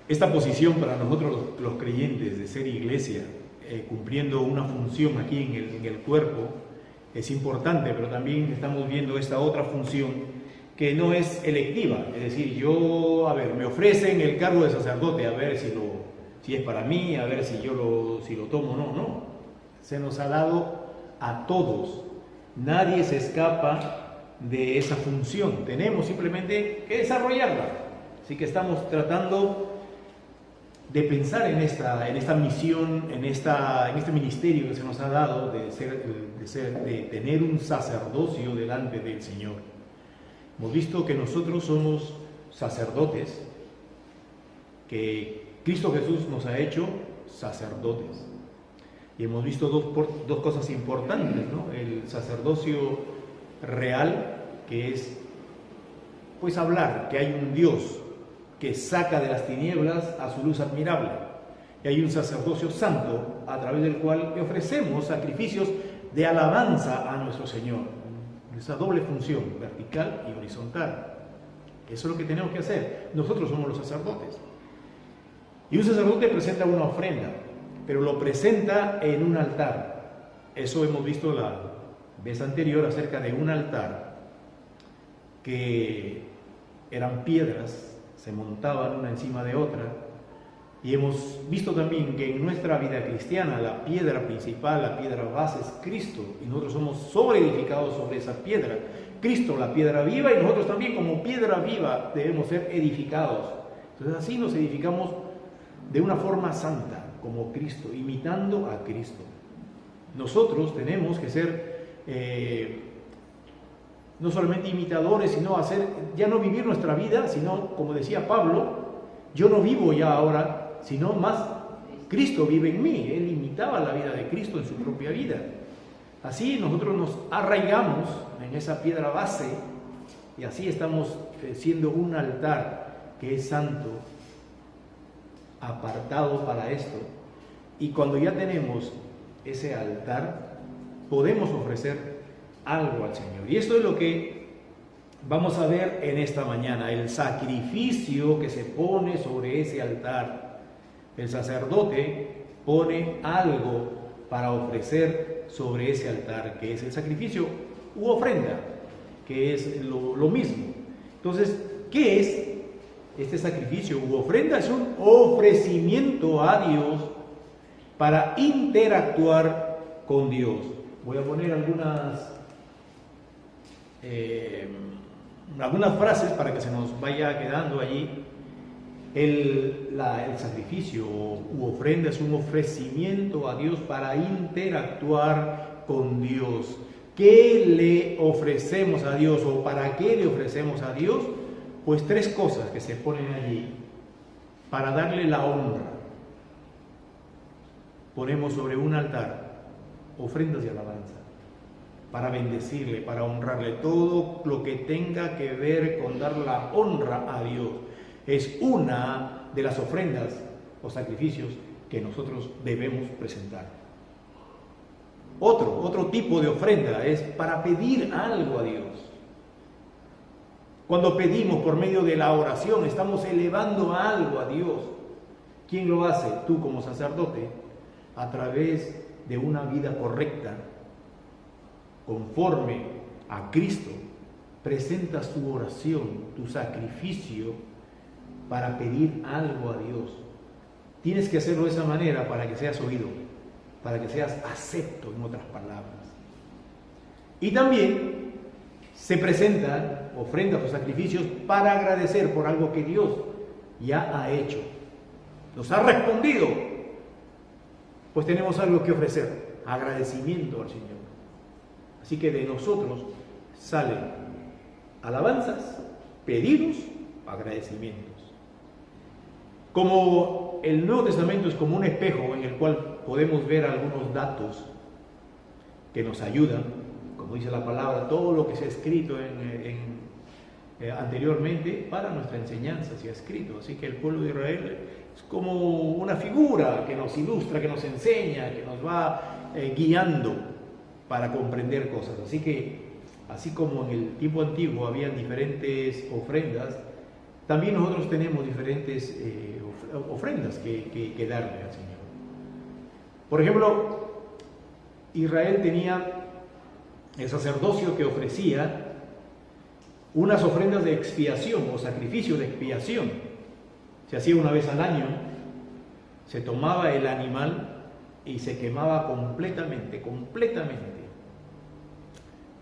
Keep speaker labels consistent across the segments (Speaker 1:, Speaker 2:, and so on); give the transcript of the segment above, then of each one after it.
Speaker 1: Esta posición para nosotros los creyentes de ser iglesia, cumpliendo una función aquí en el cuerpo, es importante, pero también estamos viendo esta otra función que no es electiva. Es decir, me ofrecen el cargo de sacerdote, a ver si es para mí, a ver si si lo tomo o no. No, se nos ha dado a todos. Nadie se escapa de esa función. Tenemos simplemente que desarrollarla. Así que estamos tratando de pensar en esta misión, en este ministerio que se nos ha dado de tener un sacerdocio delante del Señor. Hemos visto que nosotros somos sacerdotes, que Cristo Jesús nos ha hecho sacerdotes. Y hemos visto dos cosas importantes, ¿no? El sacerdocio real, que es pues hablar que hay un Dios que saca de las tinieblas a su luz admirable. Y hay un sacerdocio santo a través del cual le ofrecemos sacrificios de alabanza a nuestro Señor. Esa doble función, vertical y horizontal. Eso es lo que tenemos que hacer. Nosotros somos los sacerdotes. Y un sacerdote presenta una ofrenda, pero lo presenta en un altar. Eso hemos visto la vez anterior acerca de un altar que eran piedras, se montaban una encima de otra, y hemos visto también que en nuestra vida cristiana la piedra principal, la piedra base es Cristo, y nosotros somos sobreedificados sobre esa piedra. Cristo, la piedra viva, y nosotros también como piedra viva debemos ser edificados. Entonces así nos edificamos de una forma santa, como Cristo, imitando a Cristo. Nosotros tenemos que ser no solamente imitadores, sino ya no vivir nuestra vida, sino, como decía Pablo, yo no vivo ya ahora, sino más Cristo vive en mí. Él imitaba la vida de Cristo en su propia vida. Así nosotros nos arraigamos en esa piedra base y así estamos siendo un altar que es santo, apartado para esto. Y cuando ya tenemos ese altar, podemos ofrecer algo al Señor. Y esto es lo que vamos a ver en esta mañana, el sacrificio que se pone sobre ese altar. El sacerdote pone algo para ofrecer sobre ese altar, que es el sacrificio u ofrenda, que es lo mismo. Entonces, ¿qué es este sacrificio u ofrenda? Es un ofrecimiento a Dios para interactuar con Dios. Voy a poner algunas frases para que se nos vaya quedando allí. El sacrificio u ofrenda es un ofrecimiento a Dios para interactuar con Dios. ¿Qué le ofrecemos a Dios o para qué le ofrecemos a Dios? Pues tres cosas que se ponen allí para darle la honra. Ponemos sobre un altar ofrendas de alabanza, para bendecirle, para honrarle, todo lo que tenga que ver con dar la honra a Dios. Es una de las ofrendas o sacrificios que nosotros debemos presentar. Otro tipo de ofrenda es para pedir algo a Dios. Cuando pedimos por medio de la oración, estamos elevando algo a Dios. ¿Quién lo hace? Tú como sacerdote, a través de una vida correcta, conforme a Cristo, presentas tu oración, tu sacrificio para pedir algo a Dios. Tienes que hacerlo de esa manera para que seas oído, para que seas acepto, en otras palabras. Y también se presentan ofrendas o sacrificios para agradecer por algo que Dios ya ha hecho, nos ha respondido. Pues tenemos algo que ofrecer, agradecimiento al Señor. Así que de nosotros salen alabanzas, pedidos, agradecimientos. Como el Nuevo Testamento es como un espejo en el cual podemos ver algunos datos que nos ayudan, como dice la palabra, todo lo que se ha escrito anteriormente para nuestra enseñanza se ha escrito. Así que el pueblo de Israel es como una figura que nos ilustra, que nos enseña, que nos va guiando para comprender cosas. Así que, así como en el tiempo antiguo habían diferentes ofrendas, también nosotros tenemos diferentes ofrendas que darle al Señor. Por ejemplo, Israel tenía el sacerdocio que ofrecía unas ofrendas de expiación o sacrificio de expiación. Se hacía una vez al año, se tomaba el animal y se quemaba completamente.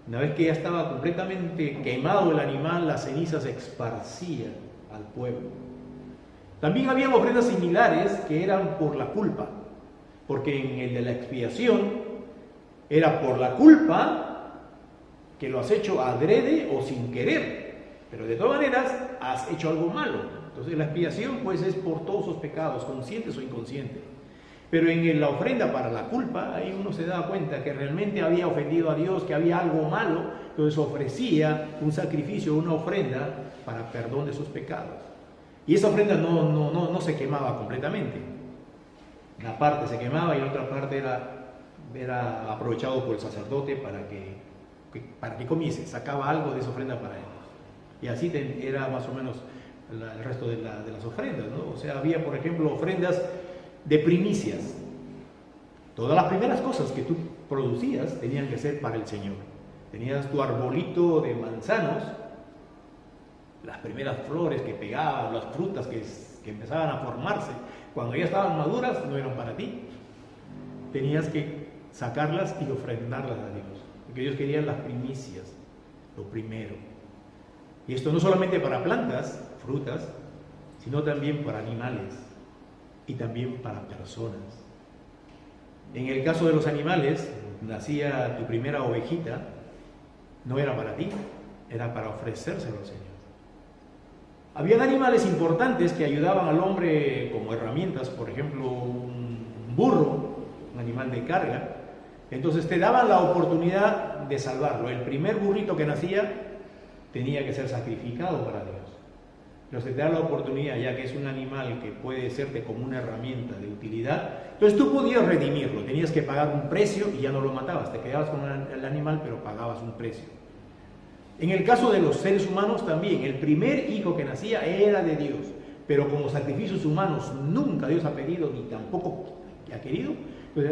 Speaker 1: Una vez que ya estaba completamente quemado el animal, la ceniza se esparcía al pueblo. También había ofrendas similares que eran por la culpa, porque en el de la expiación era por la culpa que lo has hecho adrede o sin querer, pero de todas maneras has hecho algo malo. Entonces la expiación pues es por todos sus pecados, conscientes o inconscientes. Pero en la ofrenda para la culpa, ahí uno se daba cuenta que realmente había ofendido a Dios, que había algo malo, entonces ofrecía un sacrificio, una ofrenda para perdón de sus pecados. Y esa ofrenda no se quemaba completamente. Una parte se quemaba y la otra parte era aprovechado por el sacerdote para que comiese, sacaba algo de esa ofrenda para él. Y así era más o menos el resto de las ofrendas, ¿no? O sea, había, por ejemplo, ofrendas de primicias. Todas las primeras cosas que tú producías tenían que ser para el Señor. Tenías tu arbolito de manzanos, las primeras flores que pegaban, las frutas que empezaban a formarse, cuando ya estaban maduras no eran para ti. Tenías que sacarlas y ofrendarlas a Dios, porque Dios quería las primicias, lo primero. Y esto no solamente para plantas, frutas, sino también para animales y también para personas. En el caso de los animales, nacía tu primera ovejita, no era para ti, era para ofrecérselo al Señor. Habían animales importantes que ayudaban al hombre como herramientas, por ejemplo, un burro, un animal de carga. Entonces te daban la oportunidad de salvarlo. El primer burrito que nacía tenía que ser sacrificado para Dios. Pero se te da la oportunidad, ya que es un animal que puede serte como una herramienta de utilidad. Entonces tú podías redimirlo, tenías que pagar un precio y ya no lo matabas. Te quedabas con el animal, pero pagabas un precio. En el caso de los seres humanos también, el primer hijo que nacía era de Dios, pero como sacrificios humanos nunca Dios ha pedido ni tampoco ha querido, pues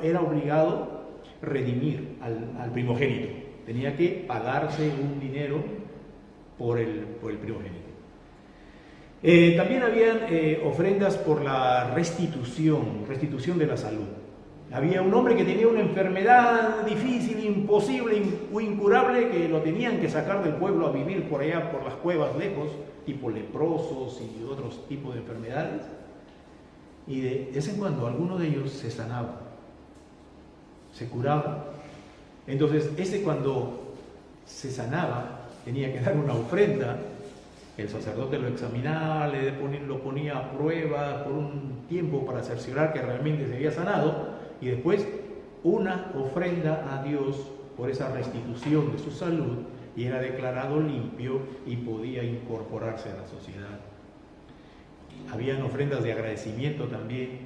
Speaker 1: era obligado redimir al primogénito. Tenía que pagarse un dinero por el primogénito. También habían ofrendas por la restitución de la salud. Había un hombre que tenía una enfermedad difícil, imposible o incurable, que lo tenían que sacar del pueblo a vivir por allá, por las cuevas lejos, tipo leprosos y otros tipos de enfermedades. Y de vez en cuando alguno de ellos se sanaba, se curaba. Entonces, cuando se sanaba, tenía que dar una ofrenda. El sacerdote lo examinaba, lo ponía a prueba por un tiempo para cerciorar que realmente se había sanado, y después una ofrenda a Dios por esa restitución de su salud, y era declarado limpio y podía incorporarse a la sociedad. Habían ofrendas de agradecimiento también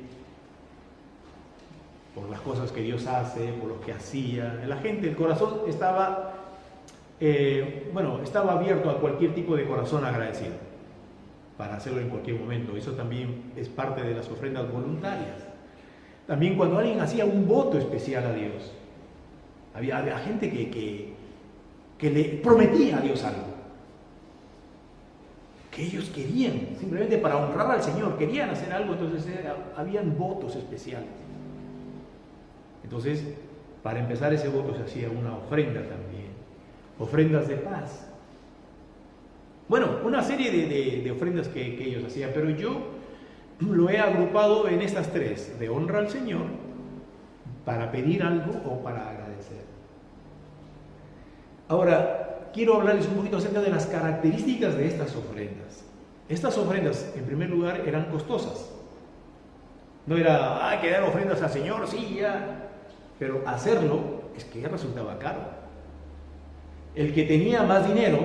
Speaker 1: por las cosas que Dios hace, por lo que hacía. La gente, el corazón estaba abierto a cualquier tipo de corazón agradecido para hacerlo en cualquier momento. Eso también es parte de las ofrendas voluntarias. También cuando alguien hacía un voto especial a Dios, había gente que le prometía a Dios algo, que ellos querían, simplemente para honrar al Señor, querían hacer algo, entonces habían votos especiales. Entonces, para empezar ese voto se hacía una ofrenda también, ofrendas de paz. Bueno, una serie de ofrendas que ellos hacían, pero yo lo he agrupado en estas tres: de honra al Señor, para pedir algo o para agradecer. Ahora, quiero hablarles un poquito acerca de las características de estas ofrendas. Estas ofrendas, en primer lugar, eran costosas. No era, hay que dar ofrendas al Señor, sí, ya. Pero hacerlo es que ya resultaba caro. El que tenía más dinero,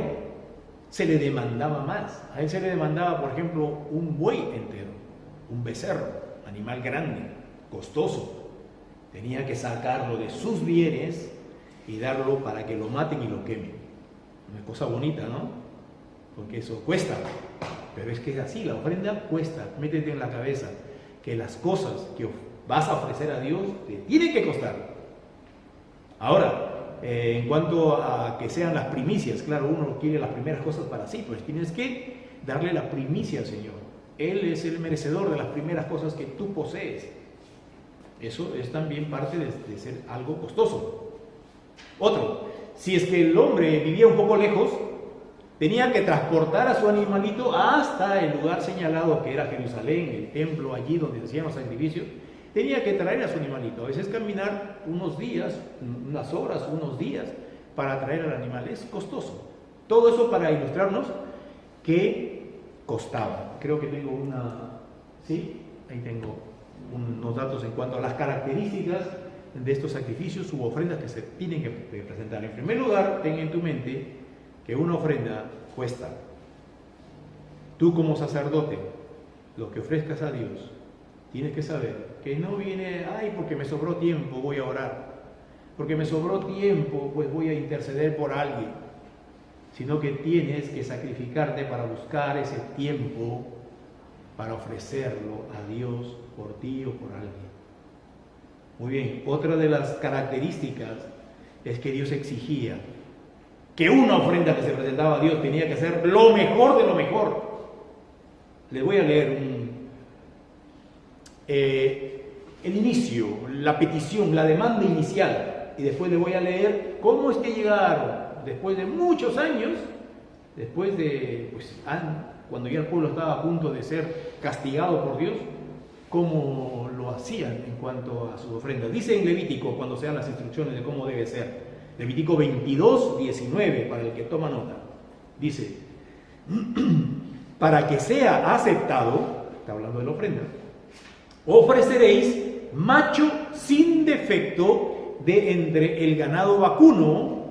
Speaker 1: se le demandaba más. A él se le demandaba, por ejemplo, un buey entero, un becerro, animal grande, costoso. Tenía que sacarlo de sus bienes y darlo para que lo maten y lo quemen. Una cosa bonita, ¿no? Porque eso cuesta. pero es que es así, la ofrenda cuesta. Métete en la cabeza que las cosas que vas a ofrecer a Dios te tienen que costar. Ahora, en cuanto a que sean las primicias, claro, uno quiere las primeras cosas para sí, pues tienes que darle la primicia al Señor. Él es el merecedor de las primeras cosas que tú posees. Eso es también parte de ser algo costoso. Otro, si es que el hombre vivía un poco lejos, tenía que transportar a su animalito hasta el lugar señalado, que era Jerusalén, el templo allí donde se hacían los sacrificios. Tenía que traer a su animalito, a veces caminar unos días, unas horas, unos días para traer al animal. Es costoso. Todo eso para ilustrarnos que costaba. Creo que tengo sí, ahí tengo unos datos en cuanto a las características de estos sacrificios u ofrendas que se tienen que presentar. En primer lugar, ten en tu mente que una ofrenda cuesta. Tú como sacerdote, lo que ofrezcas a Dios, tienes que saber que no viene, porque me sobró tiempo, voy a orar. Porque me sobró tiempo, pues voy a interceder por alguien. Sino que tienes que sacrificarte para buscar ese tiempo para ofrecerlo a Dios por ti o por alguien. Muy bien, otra de las características es que Dios exigía que una ofrenda que se presentaba a Dios tenía que ser lo mejor de lo mejor. Les voy a leer el inicio, la petición, la demanda inicial, y después les voy a leer cómo es que llegaron, después de muchos años, después de, cuando ya el pueblo estaba a punto de ser castigado por Dios, cómo lo hacían en cuanto a sus ofrendas. Dice en Levítico, cuando sean las instrucciones de cómo debe ser, Levítico 22, 19, para el que toma nota, dice, para que sea aceptado, está hablando de la ofrenda, ofreceréis macho sin defecto de entre el ganado vacuno,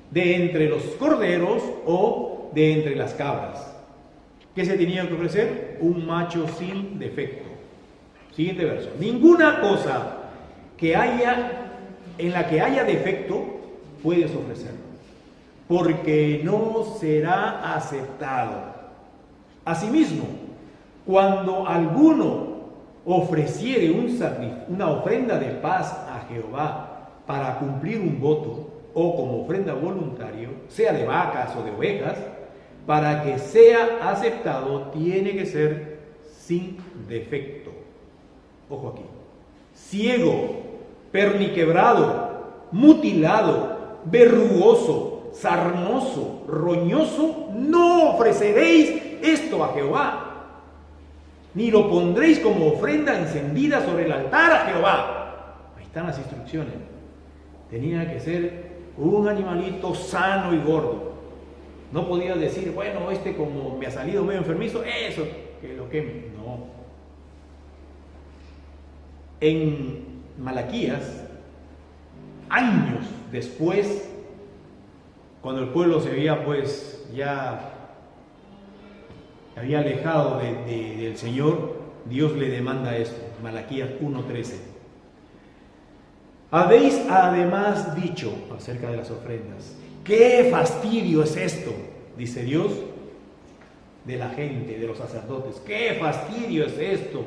Speaker 1: de entre los corderos o de entre las cabras. ¿Qué se tenía que ofrecer? Un macho sin defecto. Siguiente verso. Ninguna cosa en la que haya defecto puedes ofrecerlo, porque no será aceptado. Asimismo, cuando alguno ofreciere una ofrenda de paz a Jehová para cumplir un voto o como ofrenda voluntario, sea de vacas o de ovejas, para que sea aceptado tiene que ser sin defecto. Ojo aquí. Ciego, perniquebrado, mutilado, verrugoso, sarnoso, roñoso, no ofreceréis esto a Jehová, ni lo pondréis como ofrenda encendida sobre el altar a Jehová. Ahí están las instrucciones. Tenía que ser un animalito sano y gordo. No podía decir, bueno, como me ha salido medio enfermizo, eso, que lo queme. No. En Malaquías, años después, cuando el pueblo se había ya había alejado del Señor, Dios le demanda esto, Malaquías 1:13. Habéis además dicho acerca de las ofrendas, ¡qué fastidio es esto!, dice Dios, de la gente, de los sacerdotes, ¡qué fastidio es esto!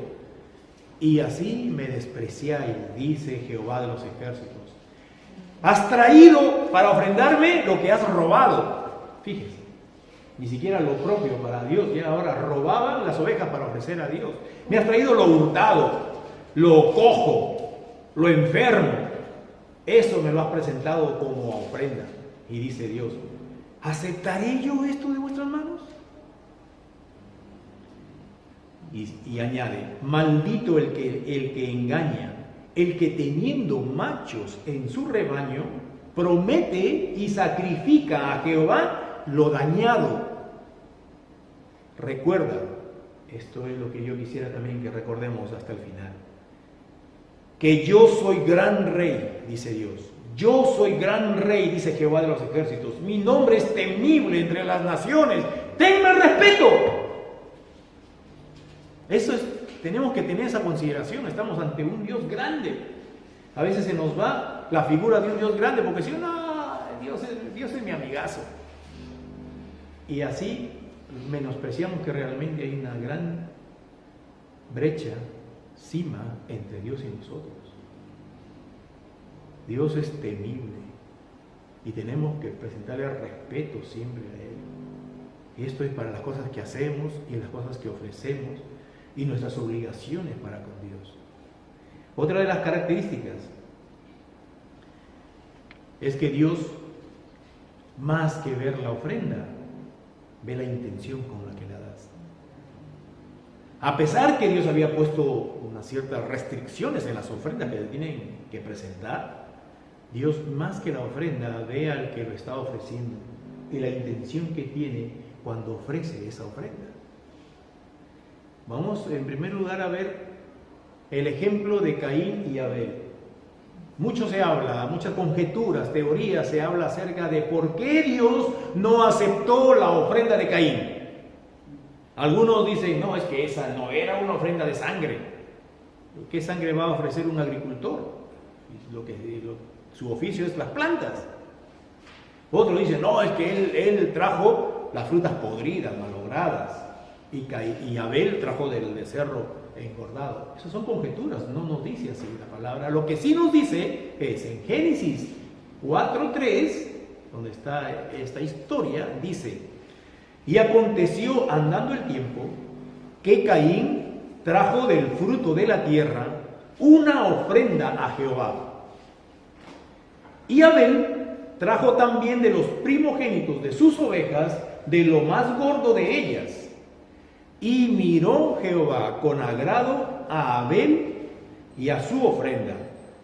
Speaker 1: Y así me despreciáis, dice Jehová de los ejércitos. Has traído para ofrendarme lo que has robado. Fíjese. Ni siquiera lo propio para Dios, ya ahora robaban las ovejas para ofrecer a Dios. Me has traído lo hurtado, lo cojo, lo enfermo. Eso me lo has presentado como ofrenda. Y dice Dios, ¿aceptaré yo esto de vuestras manos? Y añade, maldito el que engaña, el que teniendo machos en su rebaño, promete y sacrifica a Jehová lo dañado. Recuerda, esto es lo que yo quisiera también que recordemos hasta el final, que yo soy gran rey, dice Dios. Yo soy gran rey, dice Jehová de los ejércitos. Mi nombre es temible entre las naciones. ¡Tenme respeto! Tenemos que tener esa consideración. Estamos ante un Dios grande. A veces se nos va la figura de un Dios grande porque si no, Dios es mi amigazo. Y así menospreciamos que realmente hay una gran brecha, cima entre Dios y nosotros. Dios es temible y tenemos que presentarle respeto siempre a Él. Y esto es para las cosas que hacemos y las cosas que ofrecemos y nuestras obligaciones para con Dios. Otra de las características es que Dios, más que ver la ofrenda, ve la intención con la que la das. A pesar que Dios había puesto unas ciertas restricciones en las ofrendas que tienen que presentar, Dios, más que la ofrenda, ve al que lo está ofreciendo y la intención que tiene cuando ofrece esa ofrenda. Vamos en primer lugar a ver el ejemplo de Caín y Abel. Mucho se habla, muchas conjeturas, teorías se habla acerca de por qué Dios no aceptó la ofrenda de Caín. Algunos dicen, no, es que esa no era una ofrenda de sangre. ¿Qué sangre va a ofrecer un agricultor? Su oficio es las plantas. Otros dicen, no, es que él trajo las frutas podridas, malogradas, y Abel trajo del becerro engordado. Esas son conjeturas, no nos dice así la palabra. Lo que sí nos dice es en Génesis 4:3, donde está esta historia, dice: y aconteció andando el tiempo que Caín trajo del fruto de la tierra una ofrenda a Jehová, y Abel trajo también de los primogénitos de sus ovejas, de lo más gordo de ellas. Y miró Jehová con agrado a Abel y a su ofrenda,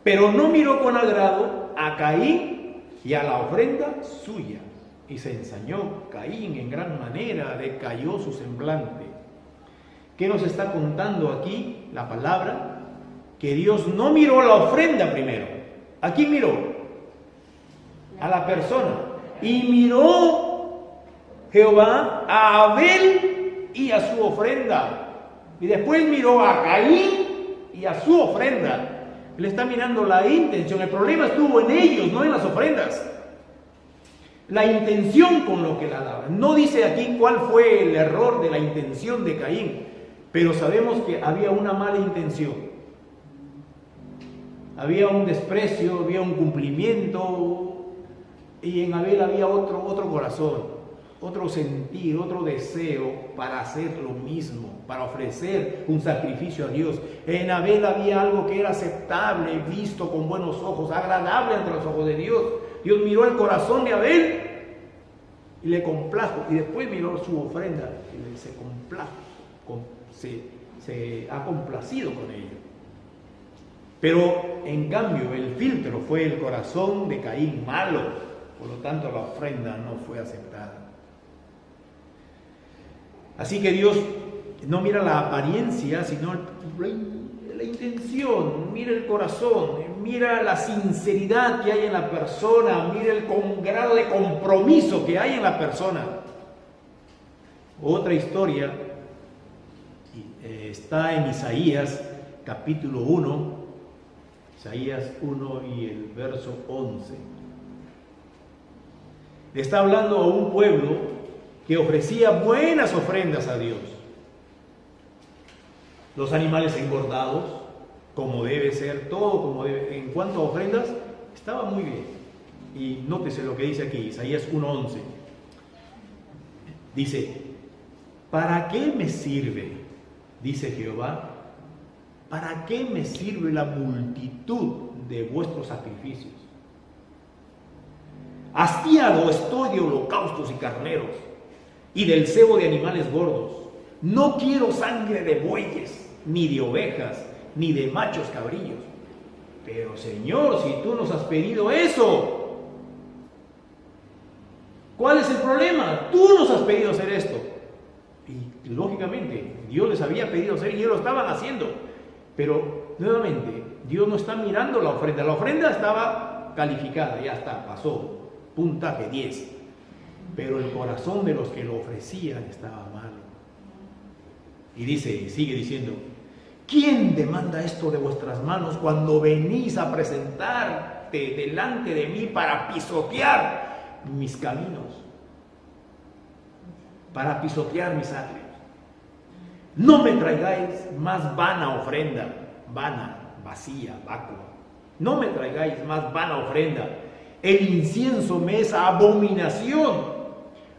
Speaker 1: pero no miró con agrado a Caín y a la ofrenda suya. Y se ensañó Caín en gran manera, decayó su semblante. ¿Qué nos está contando aquí la palabra? Que Dios no miró la ofrenda primero. ¿A quién miró? A la persona. Y miró Jehová a Abel y a su ofrenda. Y después miró a Caín y a su ofrenda. Él está mirando la intención. El problema estuvo en ellos, no en las ofrendas. La intención con lo que la daban. No dice aquí cuál fue el error de la intención de Caín, pero sabemos que había una mala intención. Había un desprecio, había un cumplimiento, y en Abel había otro corazón, otro sentir, otro deseo para hacer lo mismo, para ofrecer un sacrificio a Dios. En Abel había algo que era aceptable, visto con buenos ojos, agradable ante los ojos de Dios. Dios miró el corazón de Abel y le complajo, y después miró su ofrenda y se complajo, se ha complacido con ella. Pero en cambio el filtro fue el corazón de Caín malo, por lo tanto la ofrenda no fue aceptada. Así que Dios no mira la apariencia, sino la intención, mira el corazón, mira la sinceridad que hay en la persona, mira el grado de compromiso que hay en la persona. Otra historia está en Isaías capítulo 1, Isaías 1 y el verso 11. Está hablando a un pueblo que ofrecía buenas ofrendas a Dios. Los animales engordados, como debe ser, todo como debe. En cuanto a ofrendas, estaba muy bien. Y nótese lo que dice aquí, Isaías 1:11. Dice: ¿para qué me sirve? Dice Jehová, ¿para qué me sirve la multitud de vuestros sacrificios? Hastiado estoy de holocaustos y carneros, y del cebo de animales gordos. No quiero sangre de bueyes, ni de ovejas, ni de machos cabrillos. Pero Señor, si tú nos has pedido eso, ¿cuál es el problema? Tú nos has pedido hacer esto. Y lógicamente, Dios les había pedido hacer y ellos lo estaban haciendo. Pero nuevamente, Dios no está mirando la ofrenda. La ofrenda estaba calificada, ya está, pasó. Puntaje 10. Pero el corazón de los que lo ofrecían estaba malo. Y dice, sigue diciendo: ¿quién demanda esto de vuestras manos cuando venís a presentarte delante de mí para pisotear mis caminos? para pisotear mis atrios. No me traigáis más vana ofrenda, vana, vacía, vacua. No me traigáis más vana ofrenda. El incienso me es abominación.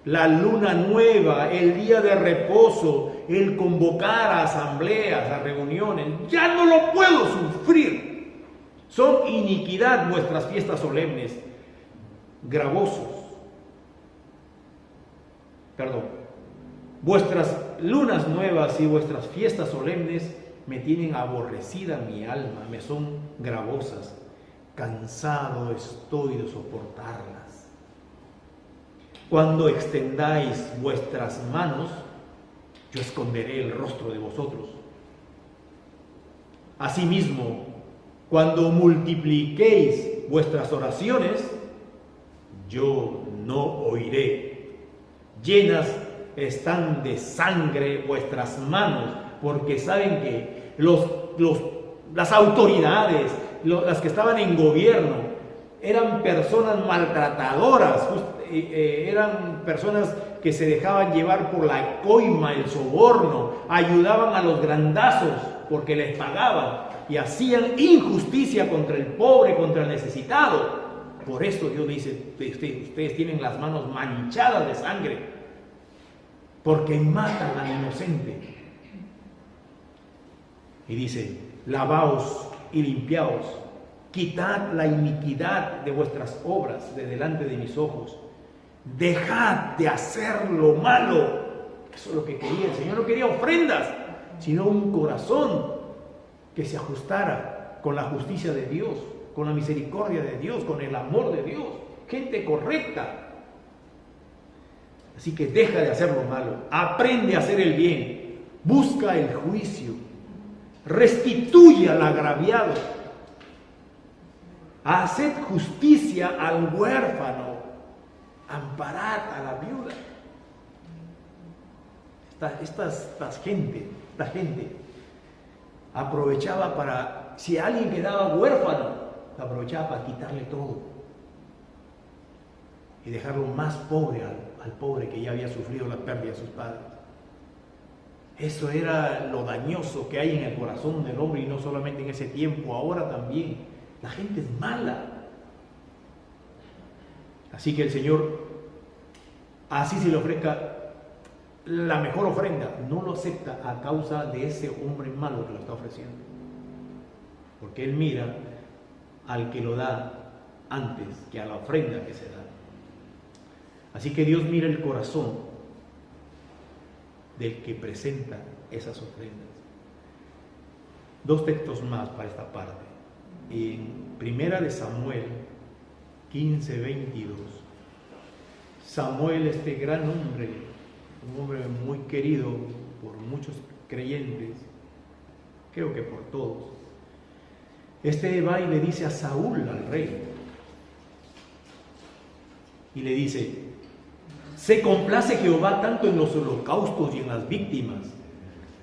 Speaker 1: La luna nueva, el día de reposo, el convocar a asambleas, a reuniones, ya no lo puedo sufrir. Son iniquidad vuestras fiestas solemnes, vuestras lunas nuevas y vuestras fiestas solemnes me tienen aborrecida mi alma, me son gravosas, cansado estoy de soportarlas. Cuando extendáis vuestras manos, yo esconderé el rostro de vosotros. Asimismo, cuando multipliquéis vuestras oraciones, yo no oiré. Llenas están de sangre vuestras manos, porque saben que las autoridades, las que estaban en gobierno, eran personas maltratadoras, eran personas que se dejaban llevar por la coima, el soborno, ayudaban a los grandazos porque les pagaban y hacían injusticia contra el pobre, contra el necesitado. Por eso Dios dice, ustedes tienen las manos manchadas de sangre, porque matan al inocente. Y dice, lavaos y limpiaos, quitad la iniquidad de vuestras obras de delante de mis ojos. Dejad de hacer lo malo. Eso es lo que quería. El Señor no quería ofrendas, sino un corazón que se ajustara con la justicia de Dios, con la misericordia de Dios, con el amor de Dios. Gente correcta. Así que deja de hacer lo malo. Aprende a hacer el bien. Busca el juicio. Restituye al agraviado. Haced justicia al huérfano. Amparad a la viuda. Esta gente aprovechaba para, si alguien quedaba huérfano, aprovechaba para quitarle todo y dejarlo más pobre al pobre que ya había sufrido la pérdida de sus padres. Eso era lo dañoso que hay en el corazón del hombre, y no solamente en ese tiempo, ahora también. La gente es mala. Así que el Señor, así se le ofrezca la mejor ofrenda, no lo acepta a causa de ese hombre malo que lo está ofreciendo. Porque Él mira al que lo da antes que a la ofrenda que se da. Así que Dios mira el corazón del que presenta esas ofrendas. Dos textos más para esta parte. En Primera de Samuel 15:22. Samuel, este gran hombre, un hombre muy querido por muchos creyentes, creo que por todos, este va y le dice a Saúl, al rey, y le dice: ¿se complace Jehová tanto en los holocaustos y en las víctimas,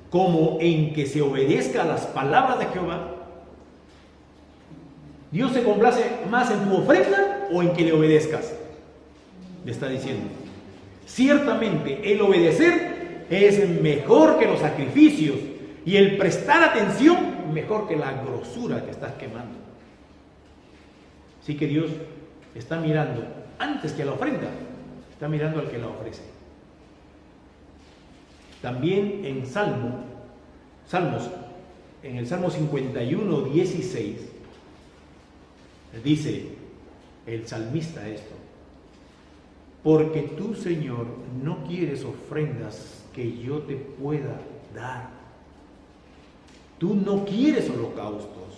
Speaker 1: como en que se obedezca a las palabras de Jehová? ¿Dios se complace más en tu ofrenda o en que le obedezcas? Le está diciendo. Ciertamente el obedecer es mejor que los sacrificios, y el prestar atención mejor que la grosura que estás quemando. Así que Dios está mirando, antes que a la ofrenda, está mirando al que la ofrece. También en Salmos, en el Salmo 51:16, dice el salmista esto: porque tú, Señor, no quieres ofrendas que yo te pueda dar. Tú no quieres holocaustos.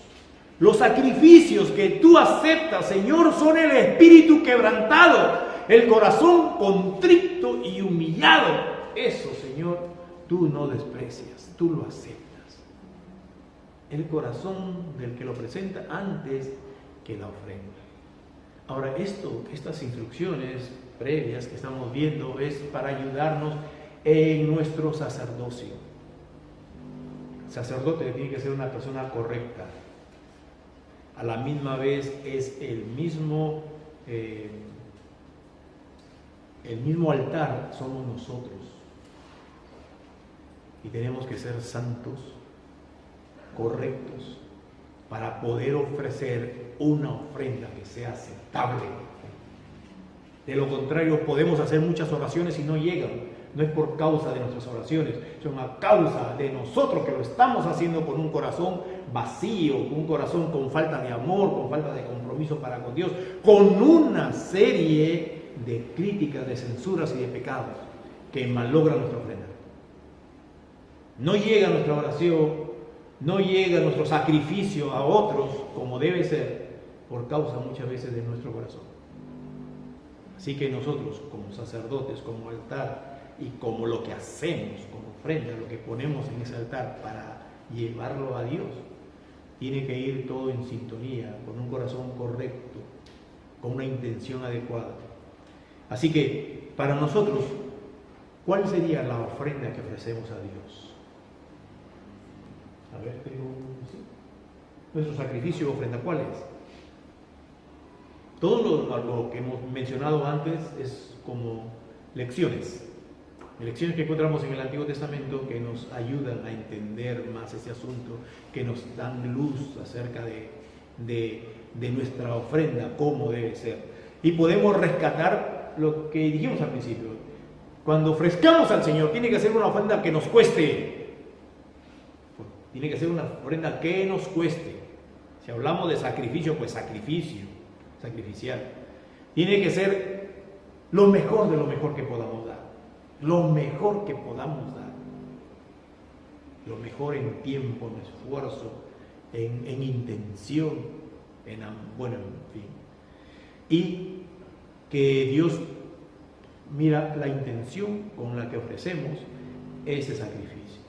Speaker 1: Los sacrificios que tú aceptas, Señor, son el espíritu quebrantado, el corazón contrito y humillado. Eso, Señor, tú no desprecias, tú lo aceptas. El corazón del que lo presenta antes que la ofrenda. Ahora, estas instrucciones previas que estamos viendo es para ayudarnos en nuestro sacerdocio. El sacerdote tiene que ser una persona correcta. A la misma vez es el mismo altar somos nosotros. y tenemos que ser santos, correctos, para poder ofrecer una ofrenda que sea aceptable. De lo contrario, podemos hacer muchas oraciones y no llegan. No es por causa de nuestras oraciones, son a causa de nosotros que lo estamos haciendo con un corazón vacío, un corazón con falta de amor, con falta de compromiso para con Dios, con una serie de críticas, de censuras y de pecados que malogran nuestra ofrenda. No llega nuestra oración, no llega nuestro sacrificio a otros como debe ser, por causa muchas veces de nuestro corazón. Así que nosotros, como sacerdotes, como altar, y como lo que hacemos como ofrenda, lo que ponemos en ese altar para llevarlo a Dios, tiene que ir todo en sintonía, con un corazón correcto, con una intención adecuada. Así que, para nosotros, ¿cuál sería la ofrenda que ofrecemos a Dios? A ver, nuestro sacrificio o ofrenda, ¿cuál es? Todo lo que hemos mencionado antes es como lecciones que encontramos en el Antiguo Testamento que nos ayudan a entender más ese asunto, que nos dan luz acerca de nuestra ofrenda, cómo debe ser. Y podemos rescatar lo que dijimos al principio. Cuando ofrezcamos al Señor, tiene que ser una ofrenda que nos cueste. Tiene que ser una ofrenda que nos cueste. Si hablamos de sacrificio, pues sacrificial. Tiene que ser lo mejor de lo mejor que podamos dar. Lo mejor que podamos dar. Lo mejor en tiempo, en esfuerzo, en intención, en fin. Y que Dios mira la intención con la que ofrecemos ese sacrificio.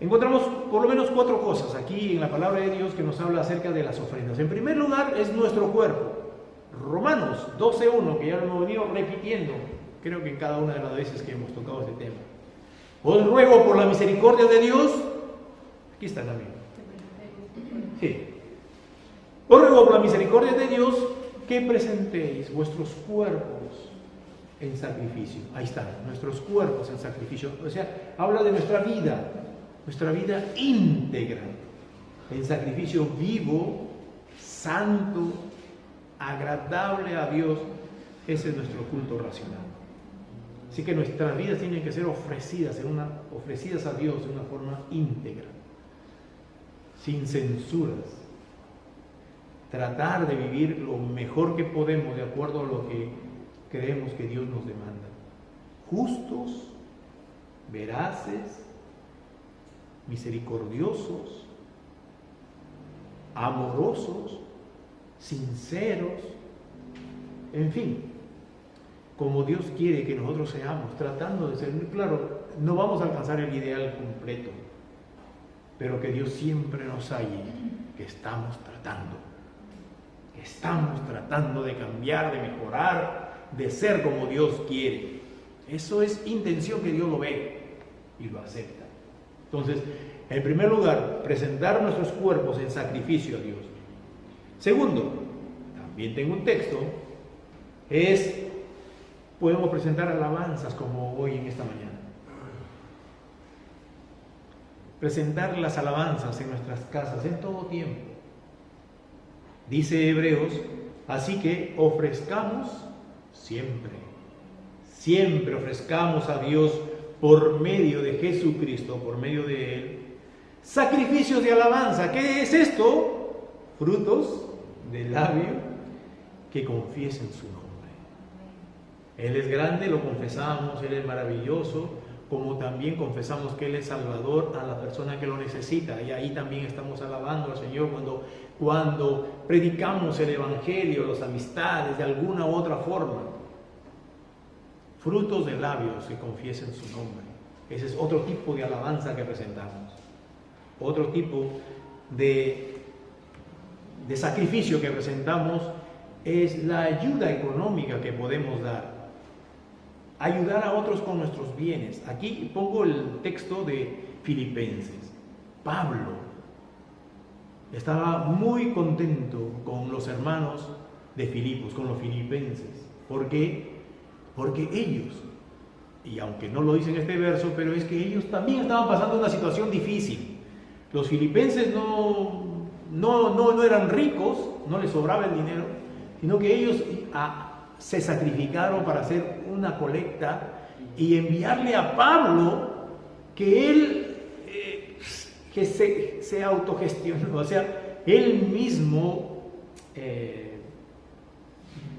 Speaker 1: Encontramos por lo menos 4 cosas aquí en la palabra de Dios que nos habla acerca de las ofrendas. En primer lugar, es nuestro cuerpo. Romanos 12:1, que ya lo hemos venido repitiendo, creo que en cada una de las veces que hemos tocado este tema. Os ruego por la misericordia de Dios, aquí está también. Sí. Os ruego por la misericordia de Dios que presentéis vuestros cuerpos en sacrificio. Ahí está, nuestros cuerpos en sacrificio. O sea, habla de nuestra vida íntegra, en sacrificio vivo, santo, agradable a Dios. Ese es nuestro culto racional. Así que nuestras vidas tienen que ser ofrecidas a Dios de una forma íntegra, sin censuras. Tratar de vivir lo mejor que podemos de acuerdo a lo que creemos que Dios nos demanda. Justos, veraces, misericordiosos, amorosos, sinceros, en fin, como Dios quiere que nosotros seamos, tratando de ser, claro, no vamos a alcanzar el ideal completo, pero que Dios siempre nos halle que estamos tratando de cambiar, de mejorar, de ser como Dios quiere. Eso es intención que Dios lo ve y lo acepta. Entonces, en primer lugar, presentar nuestros cuerpos en sacrificio a Dios. Segundo, también tengo un texto, podemos presentar alabanzas como hoy en esta mañana. Presentar las alabanzas en nuestras casas en todo tiempo. Dice Hebreos, así que ofrezcamos siempre ofrezcamos a Dios por medio de Jesucristo, por medio de Él, sacrificios de alabanza. ¿Qué es esto? Frutos del labio que confiesen su nombre. Él es grande, lo confesamos, Él es maravilloso, como también confesamos que Él es Salvador a la persona que lo necesita. Y ahí también estamos alabando al Señor cuando predicamos el Evangelio, las amistades, de alguna u otra forma. Frutos de labios que confiesen su nombre. Ese es otro tipo de alabanza que presentamos. Otro tipo de sacrificio que presentamos es la ayuda económica que podemos dar. Ayudar a otros con nuestros bienes. Aquí pongo el texto de Filipenses. Pablo estaba muy contento con los hermanos de Filipos, con los filipenses. ¿Por qué? Porque ellos y aunque no lo dice en este verso, pero es que ellos también estaban pasando una situación difícil. Los filipenses no eran ricos, no les sobraba el dinero, sino que ellos se sacrificaron para hacer una colecta y enviarle a Pablo que él que se autogestionó, o sea, él mismo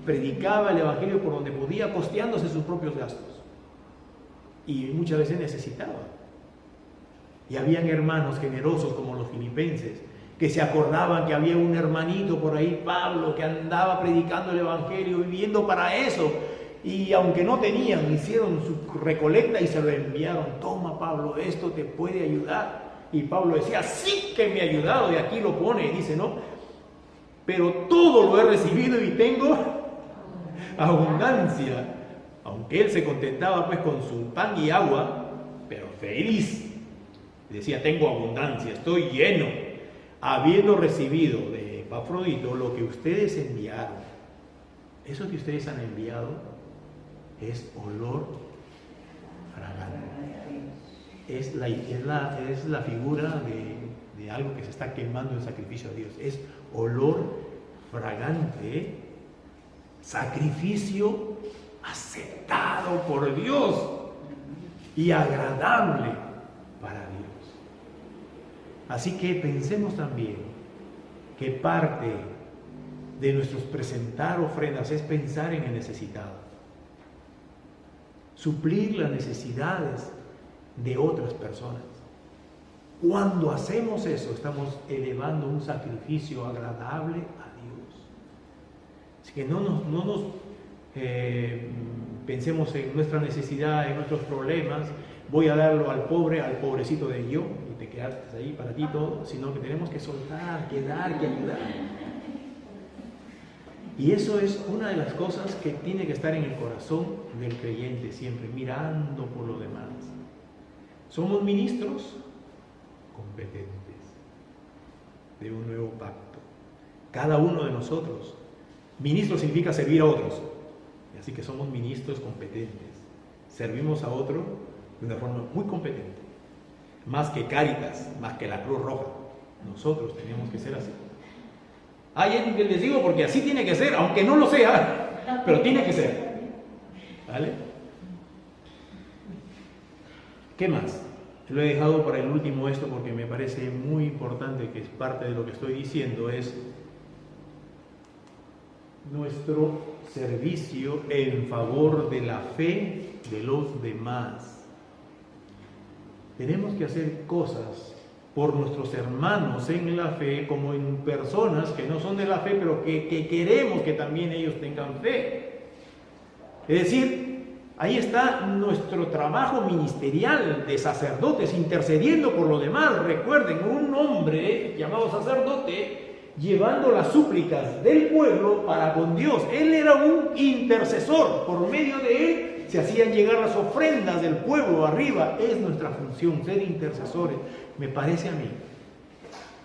Speaker 1: predicaba el evangelio por donde podía, costeándose sus propios gastos, y muchas veces necesitaba. Y habían hermanos generosos como los filipenses que se acordaban que había un hermanito por ahí, Pablo, que andaba predicando el evangelio, viviendo para eso, y aunque no tenían, hicieron su recolecta y se lo enviaron. Toma, Pablo, esto te puede ayudar. Y Pablo decía, sí que me ha ayudado, y aquí lo pone, dice, ¿no? Pero todo lo he recibido y tengo abundancia. Aunque él se contentaba pues con su pan y agua, pero feliz. Decía, tengo abundancia, estoy lleno, habiendo recibido de Epafrodito lo que ustedes enviaron. Eso que ustedes han enviado es olor fragante. Es la figura de algo que se está quemando en sacrificio a Dios. Es olor fragante, sacrificio aceptado por Dios y agradable para Dios. Así que pensemos también que parte de nuestros presentar ofrendas es pensar en el necesitado, suplir las necesidades de otras personas. Cuando hacemos eso, estamos elevando un sacrificio agradable a Dios. Así que no nos pensemos en nuestra necesidad, en nuestros problemas, voy a darlo al pobre, al pobrecito de yo, y te quedaste ahí para ti todo, sino que tenemos que soltar, que dar, que ayudar. Y eso es una de las cosas que tiene que estar en el corazón del creyente siempre, mirando por lo demás. Somos ministros competentes de un nuevo pacto. Cada uno de nosotros. Ministro significa servir a otros. Así que somos ministros competentes. Servimos a otro de una forma muy competente. Más que Cáritas, más que la Cruz Roja. Nosotros tenemos que ser así. Les digo porque así tiene que ser, aunque no lo sea, pero tiene que ser. ¿Vale? ¿Qué más? Lo he dejado para el último esto porque me parece muy importante, que es parte de lo que estoy diciendo, es nuestro servicio en favor de la fe de los demás. Tenemos que hacer cosas por nuestros hermanos en la fe, como en personas que no son de la fe, pero que queremos que también ellos tengan fe. Es decir, ahí está nuestro trabajo ministerial de sacerdotes, intercediendo por los demás. Recuerden, un hombre llamado sacerdote, llevando las súplicas del pueblo para con Dios. Él era un intercesor, por medio de él se hacían llegar las ofrendas del pueblo arriba. Es nuestra función, ser intercesores. Me parece a mí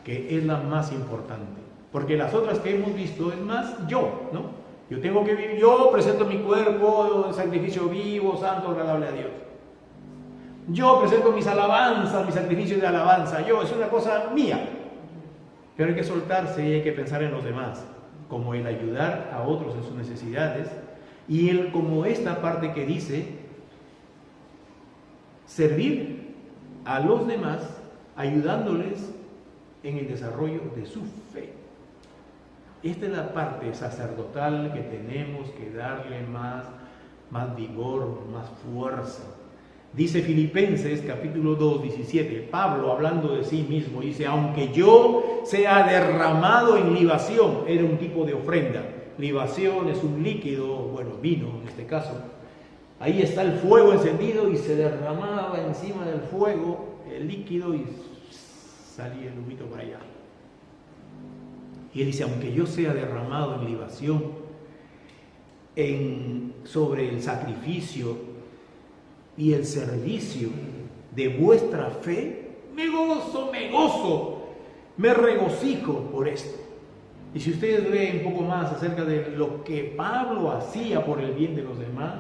Speaker 1: que es la más importante, porque las otras que hemos visto es más yo, ¿no? Yo tengo que vivir, yo presento mi cuerpo en sacrificio vivo, santo, agradable a Dios. Yo presento mis alabanzas, mis sacrificios de alabanza. Es una cosa mía. Pero hay que soltarse y hay que pensar en los demás, como el ayudar a otros en sus necesidades, y el como esta parte que dice, servir a los demás, ayudándoles en el desarrollo de su fe. Esta es la parte sacerdotal que tenemos que darle más vigor, más fuerza. Dice Filipenses capítulo 2, 17, Pablo hablando de sí mismo, dice, aunque yo sea derramado en libación, era un tipo de ofrenda. Libación es un líquido, bueno, vino en este caso. Ahí está el fuego encendido y se derramaba encima del fuego el líquido y salía el humito para allá. Y él dice, aunque yo sea derramado en libación sobre el sacrificio y el servicio de vuestra fe, me gozo, me regocijo por esto. Y si ustedes leen un poco más acerca de lo que Pablo hacía por el bien de los demás,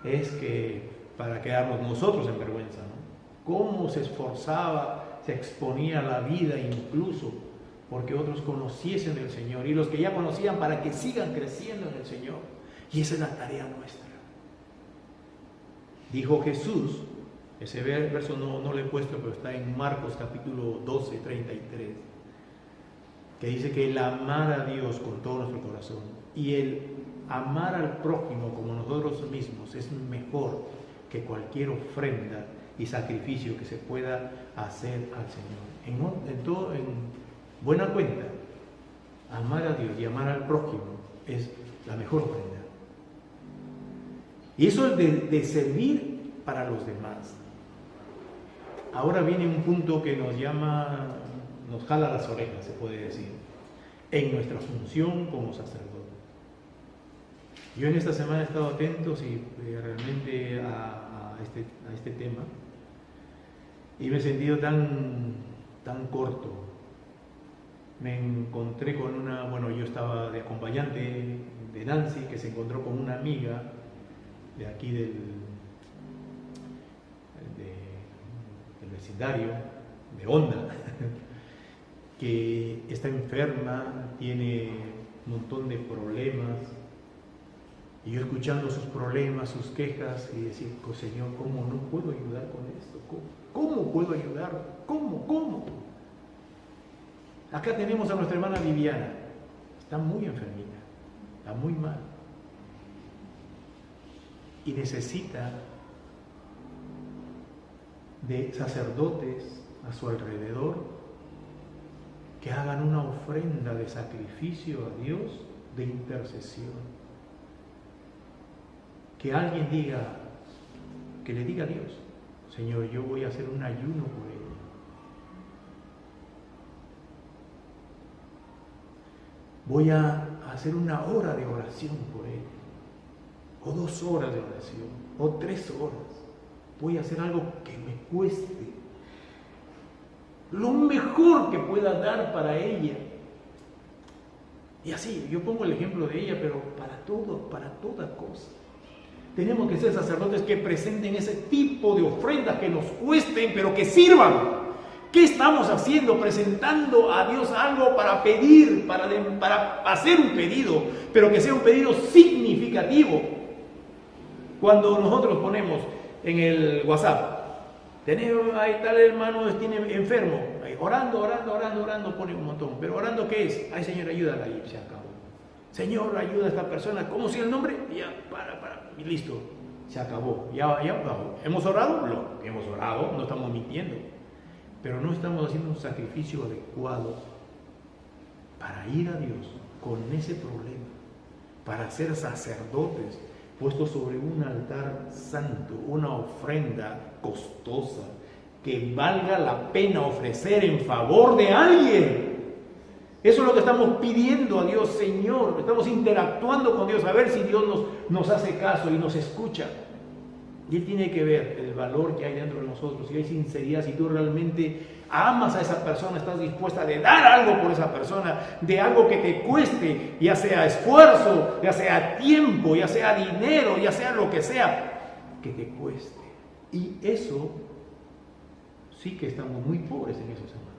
Speaker 1: es que para quedarnos nosotros en vergüenza, ¿no? Cómo se esforzaba, se exponía la vida incluso porque otros conociesen del Señor, y los que ya conocían para que sigan creciendo en el Señor. Y esa es la tarea nuestra. Dijo Jesús, ese verso no lo he puesto, pero está en Marcos capítulo 12, 33, que dice que el amar a Dios con todo nuestro corazón y el amar al prójimo como nosotros mismos es mejor que cualquier ofrenda y sacrificio que se pueda hacer al Señor. En buena cuenta, amar a Dios y amar al prójimo es la mejor ofrenda. Y eso es de servir para los demás. Ahora viene un punto que nos jala las orejas, se puede decir, en nuestra función como sacerdote. Yo en esta semana he estado atento realmente a este tema, y me he sentido tan corto. Me encontré con yo estaba de acompañante de Nancy, que se encontró con una amiga de aquí del vecindario, de Honda, que está enferma, tiene un montón de problemas, y yo escuchando sus problemas, sus quejas, y decir, pues Señor, ¿cómo no puedo ayudar con esto? ¿Cómo puedo ayudar? ¿Cómo? Acá tenemos a nuestra hermana Viviana, está muy enfermita, está muy mal, y necesita de sacerdotes a su alrededor que hagan una ofrenda de sacrificio a Dios, de intercesión. Que alguien que le diga a Dios, Señor, yo voy a hacer un ayuno por ella. Voy a hacer una hora de oración por ella, o 2 horas de oración, o 3 horas. Voy a hacer algo que me cueste, lo mejor que pueda dar para ella. Y así, yo pongo el ejemplo de ella, pero para toda cosa. Tenemos que ser sacerdotes que presenten ese tipo de ofrendas que nos cuesten, pero que sirvan. ¿Qué estamos haciendo? Presentando a Dios algo para pedir, para hacer un pedido, pero que sea un pedido significativo. Cuando nosotros ponemos en el WhatsApp, ahí tal hermano tiene enfermo, orando, pone un montón, pero orando, ¿qué es? Ay, Señor, ayúdala, y se acabó. Señor, ayuda a esta persona, ¿cómo sigue el nombre? Y ya, y listo, se acabó. Ya, ¿hemos orado? Hemos orado, no estamos mintiendo, pero no estamos haciendo un sacrificio adecuado para ir a Dios con ese problema, para ser sacerdotes puestos sobre un altar santo, una ofrenda costosa que valga la pena ofrecer en favor de alguien. Eso es lo que estamos pidiendo a Dios, Señor. Estamos interactuando con Dios, a ver si Dios nos hace caso y nos escucha. Y Él tiene que ver el valor que hay dentro de nosotros, si hay sinceridad, si tú realmente amas a esa persona, estás dispuesta de dar algo por esa persona, de algo que te cueste, ya sea esfuerzo, ya sea tiempo, ya sea dinero, ya sea lo que sea, que te cueste. Y eso sí que estamos muy pobres en esos hermanos.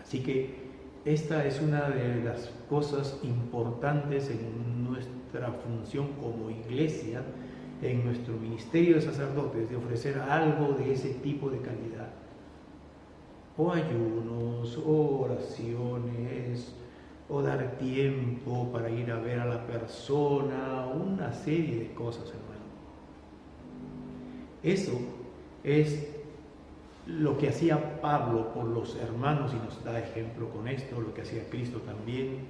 Speaker 1: Así que esta es una de las cosas importantes en nuestra función como iglesia, en nuestro ministerio de sacerdotes, de ofrecer algo de ese tipo de calidad. O ayunos, o oraciones, o dar tiempo para ir a ver a la persona, una serie de cosas, hermano. Eso es lo que hacía Pablo por los hermanos, y nos da ejemplo con esto, lo que hacía Cristo también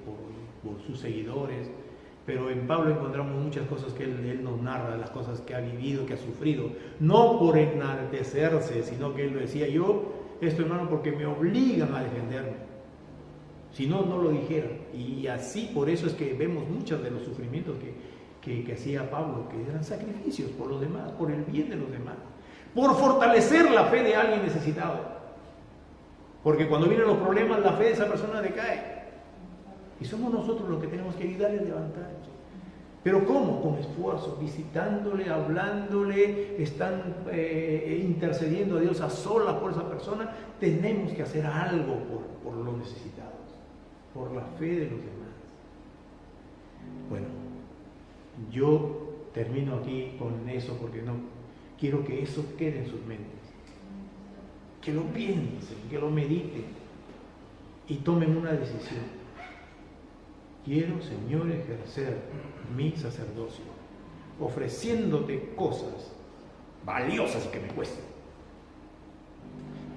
Speaker 1: por sus seguidores. Pero en Pablo encontramos muchas cosas que él nos narra, las cosas que ha vivido, que ha sufrido, no por enaltecerse, sino que él lo decía, yo, esto hermano, porque me obligan a defenderme, si no, no lo dijera. Y así, por eso es que vemos muchos de los sufrimientos que hacía Pablo, que eran sacrificios por los demás, por el bien de los demás, por fortalecer la fe de alguien necesitado. Porque cuando vienen los problemas, la fe de esa persona decae. Y somos nosotros los que tenemos que ayudarle a levantar. ¿Pero cómo? Con esfuerzo, visitándole, hablándole, están intercediendo a Dios a solas por esa persona. Tenemos que hacer algo por los necesitados, por la fe de los demás. Bueno, yo termino aquí con eso porque no quiero que eso quede en sus mentes. Que lo piensen, que lo mediten y tomen una decisión. Quiero, Señor, ejercer mi sacerdocio, ofreciéndote cosas valiosas y que me cuesten.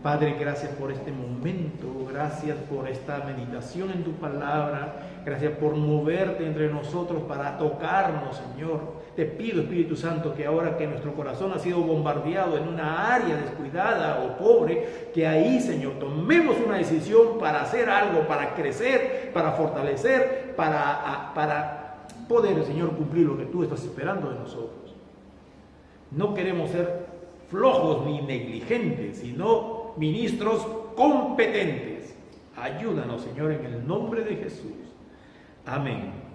Speaker 1: Padre, gracias por este momento, gracias por esta meditación en tu palabra, gracias por moverte entre nosotros para tocarnos, Señor. Te pido, Espíritu Santo, que ahora que nuestro corazón ha sido bombardeado en una área descuidada o pobre, que ahí, Señor, tomemos una decisión para hacer algo, para crecer, para fortalecer, para poder, Señor, cumplir lo que tú estás esperando de nosotros. No queremos ser flojos ni negligentes, sino ministros competentes. Ayúdanos, Señor, en el nombre de Jesús. Amén.